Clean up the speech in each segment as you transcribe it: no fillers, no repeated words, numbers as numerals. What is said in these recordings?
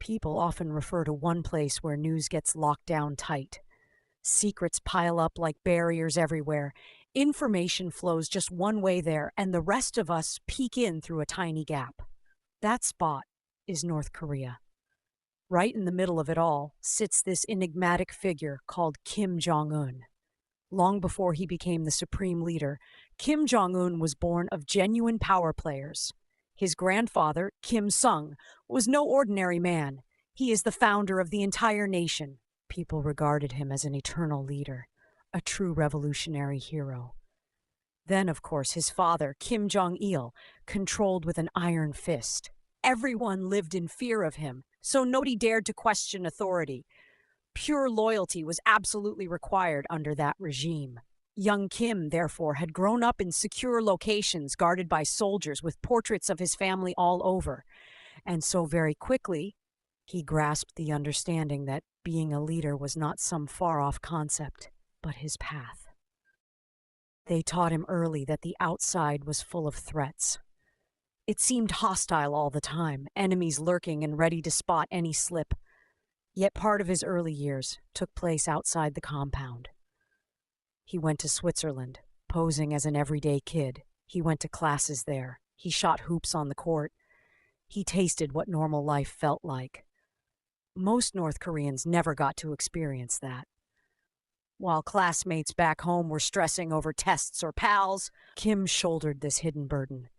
People often refer to one place where news gets locked down tight. Secrets pile up like barriers everywhere. Information flows just one way there, and the rest of us peek in through a tiny gap. That spot is North Korea. Right in the middle of it all sits this enigmatic figure called Kim Jong Un. Long before he became the supreme leader, Kim Jong Un was born of genuine power players. His grandfather, Kim Sung, was no ordinary man. He is the founder of the entire nation. People regarded him as an eternal leader, a true revolutionary hero. Then, of course, his father, Kim Jong Il, controlled with an iron fist. Everyone lived in fear of him, so nobody dared to question authority. Pure loyalty was absolutely required under that regime. Young Kim, therefore, had grown up in secure locations guarded by soldiers with portraits of his family all over. And so very quickly, he grasped the understanding that being a leader was not some far-off concept, but his path. They taught him early that the outside was full of threats. It seemed hostile all the time, enemies lurking and ready to spot any slip. Yet part of his early years took place outside the compound. He went to Switzerland, posing as an everyday kid. He went to classes there. He shot hoops on the court. He tasted what normal life felt like. Most North Koreans never got to experience that. While classmates back home were stressing over tests or pals, Kim shouldered this hidden burden.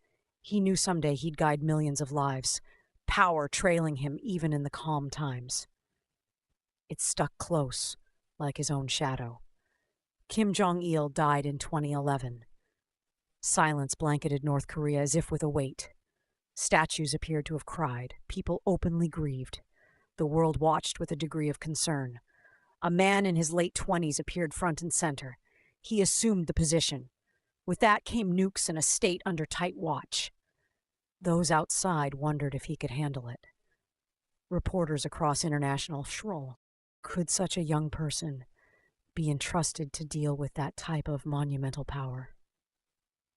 He knew someday he'd guide millions of lives, power trailing him even in the calm times. It stuck close, like his own shadow. Kim Jong-il died in 2011. Silence blanketed North Korea as if with a weight. Statues appeared to have cried. People openly grieved. The world watched with a degree of concern. A man in his late 20s appeared front and center. He assumed the position. With that came nukes and a state under tight watch. Those outside wondered if he could handle it. Reporters across international shrill. Could such a young person be entrusted to deal with that type of monumental power?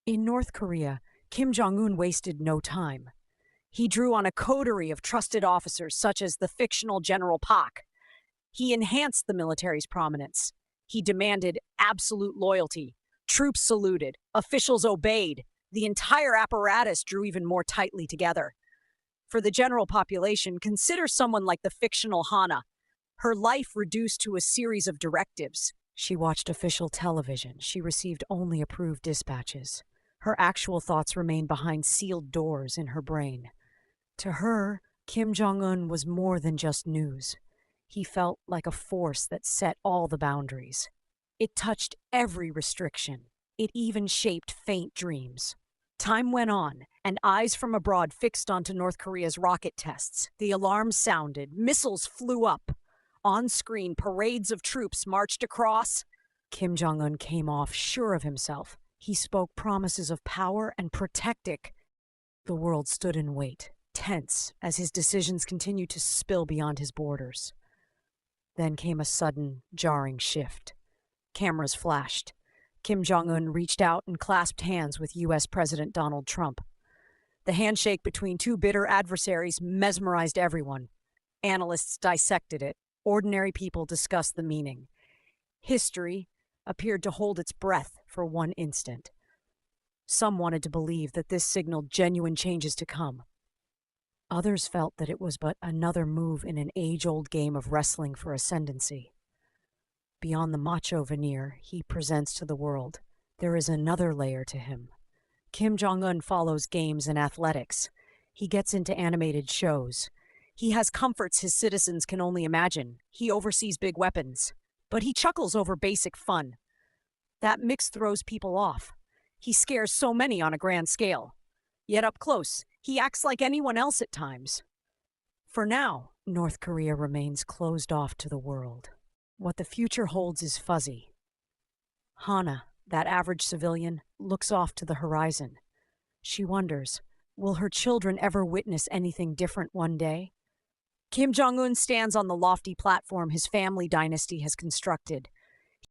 In North Korea, Kim Jong-un wasted no time. He drew on a coterie of trusted officers such as the fictional General Pak. He enhanced the military's prominence. He demanded absolute loyalty. Troops saluted. Officials obeyed. The entire apparatus drew even more tightly together. For the general population, consider someone like the fictional Hana. Her life reduced to a series of directives. She watched official television. She received only approved dispatches. Her actual thoughts remained behind sealed doors in her brain. To her, Kim Jong-un was more than just news. He felt like a force that set all the boundaries. It touched every restriction. It even shaped faint dreams. Time went on, and eyes from abroad fixed onto North Korea's rocket tests. The alarms sounded. Missiles flew up. On screen, parades of troops marched across. Kim Jong-un came off sure of himself. He spoke promises of power and protecting. The world stood in wait, tense, as his decisions continued to spill beyond his borders. Then came a sudden, jarring shift. Cameras flashed. Kim Jong-un reached out and clasped hands with U.S. President Donald Trump. The handshake between two bitter adversaries mesmerized everyone. Analysts dissected it. Ordinary people discussed the meaning. History appeared to hold its breath for one instant. Some wanted to believe that this signaled genuine changes to come. Others felt that it was but another move in an age-old game of wrestling for ascendancy. Beyond the macho veneer he presents to the world, there is another layer to him. Kim Jong-un follows games and athletics. He gets into animated shows. He has comforts his citizens can only imagine. He oversees big weapons. But he chuckles over basic fun. That mix throws people off. He scares so many on a grand scale. Yet up close, he acts like anyone else at times. For now, North Korea remains closed off to the world. What the future holds is fuzzy. Hana, that average civilian, looks off to the horizon. She wonders, will her children ever witness anything different one day? Kim Jong-un stands on the lofty platform his family dynasty has constructed.